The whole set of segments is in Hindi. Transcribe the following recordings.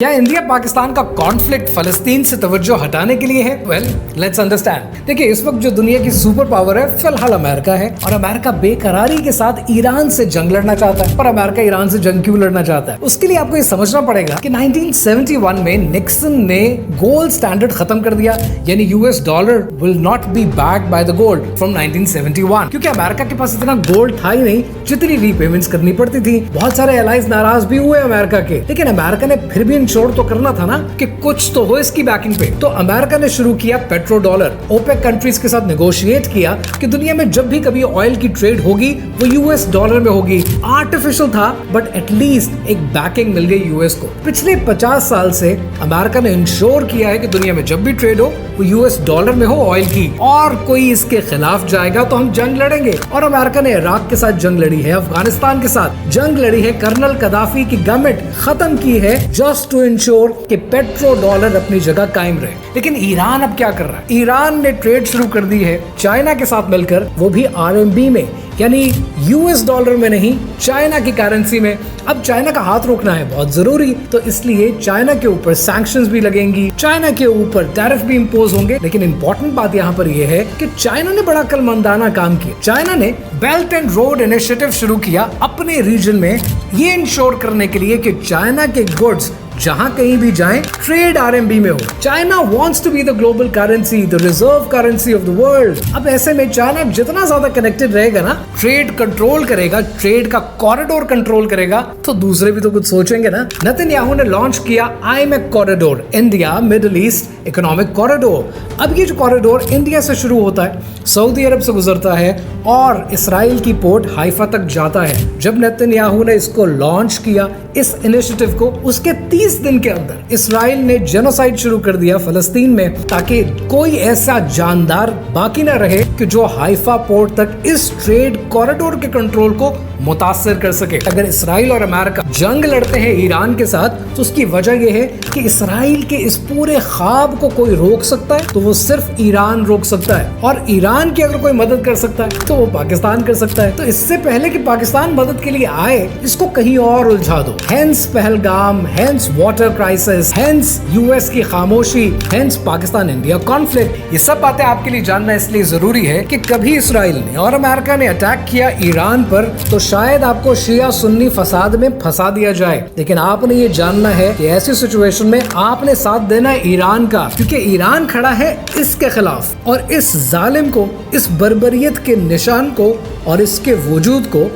क्या इंडिया पाकिस्तान का कॉन्फ्लिक्ट फलस्तीन से तवज्जो हटाने के लिए है? Well, let's understand. देखिए, इस वक्त जो दुनिया की सुपर पावर है फिलहाल अमेरिका है, और अमेरिका बेकरारी के साथ ईरान से जंग लड़ना चाहता है। पर अमेरिका ईरान से जंग क्यों लड़ना चाहता है? उसके लिए आपको ये समझना पड़ेगा कि 1971 में निक्सन ने गोल्ड स्टैंडर्ड खत्म कर दिया, यानी US dollar will not be backed by the gold from 1971, क्योंकि अमेरिका के पास इतना गोल्ड था ही नहीं जितनी रीपेमेंट्स करनी पड़ती थी। बहुत सारे एलाइज नाराज भी हुए अमेरिका के, लेकिन अमेरिका ने फिर भी इंश्योर तो करना था ना कि कुछ तो हो इसकी बैकिंग पे। तो अमेरिका ने शुरू किया पेट्रो डॉलर। ओपेक कंट्रीज के साथ नेगोशिएट किया कि दुनिया में जब भी कभी ऑयल की ट्रेड होगी वो यूएस डॉलर में होगी। आर्टिफिशियल था, बट एटलीस्ट एक बैकिंग मिल गई यूएस को। पिछले 50 साल से अमेरिका ने इंश्योर किया है कि दुनिया में जब भी ट्रेड हो वो यूएस डॉलर में हो ऑयल की, और कोई इसके खिलाफ जाएगा तो हम जंग लड़ेंगे। और अमेरिका ने इराक के साथ जंग लड़ी है, अफगानिस्तान के साथ जंग लड़ी है, कर्नल कदाफी की गवर्नमेंट खत्म की है, जस्ट टू इंश्योर कि पेट्रो डॉलर अपनी जगह कायम रहे। लेकिन ईरान अब क्या कर रहा है? ईरान ने ट्रेड शुरू कर दी है चाइना के साथ मिलकर, वो भी आरएमबी में, यानी यूएस डॉलर में नहीं, चाइना की करेंसी में। अब चाइना का हाथ रोकना है बहुत जरूरी, तो इसलिए चाइना के ऊपर सैंक्शंस भी लगेंगी, चाइना के ऊपर टैरिफ भी इंपोज होंगे। लेकिन इंपॉर्टेंट बात यहाँ पर यह है कि चाइना ने बड़ा कलमंदाना काम किया। चाइना ने बेल्ट एंड रोड इनिशिएटिव शुरू किया अपने रीजन में, ये इंश्योर करने के लिए कि चाइना के गुड्स जहां कहीं भी जाएं ट्रेड आरएमबी में हो। China wants to be the global currency, the reserve currency of the world. अब ऐसे में चाइना जितना ज्यादा कनेक्टेड रहेगा ना, ट्रेड कंट्रोल करेगा, ट्रेड का कॉरिडोर कंट्रोल करेगा, तो दूसरे भी तो कुछ सोचेंगे ना। नेतन्याहू ने लॉन्च किया IMEC corridor, India middle east economic corridor. अब ये जो कॉरिडोर इंडिया से शुरू होता है, सऊदी अरब से गुजरता है और इसराइल की पोर्ट हाइफा तक जाता है। जब नेतन्याहू ने इसको लॉन्च किया, इस इनिशिएटिव को, उसके 30 दिन के अंदर इसराइल ने जेनोसाइड शुरू कर दिया फलस्तीन में, ताकि कोई ऐसा जानदार बाकी ना रहे कि जो हाइफा पोर्ट तक इस ट्रेड कॉरिडोर के कंट्रोल को मुतासर कर सके। अगर इसराइल और अमेरिका जंग लड़ते हैं ईरान के साथ, तो उसकी वजह यह है कि इसराइल के इस पूरे ख्वाब को कोई रोक सकता है तो वो सिर्फ ईरान रोक सकता है, और ईरान की अगर कोई मदद कर सकता है तो वो पाकिस्तान कर सकता है। तो इससे पहले कि पाकिस्तान मदद के लिए आए, इसको कहीं और उलझा दो। Hence Pahalgam, hence water crisis, hence US की खामोशी, हेंस पाकिस्तान इंडिया कॉन्फ्लिक्ट। ये सब बातें आपके लिए जानना इसलिए जरूरी है कि कभी इसराइल ने और अमेरिका ने अटैक किया ईरान पर, तो शायद आपको शिया सुन्नी फसाद में फंसा दिया जाए। लेकिन आपने ये जानना है कि ऐसी सिचुएशन में आपने साथ देना है ईरान का, क्योंकि ईरान खड़ा है इसके खिलाफ, और इस जालिम को, इस बर्बरियत के निशान को और इसके वजूद को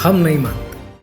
हम नहीं मानते।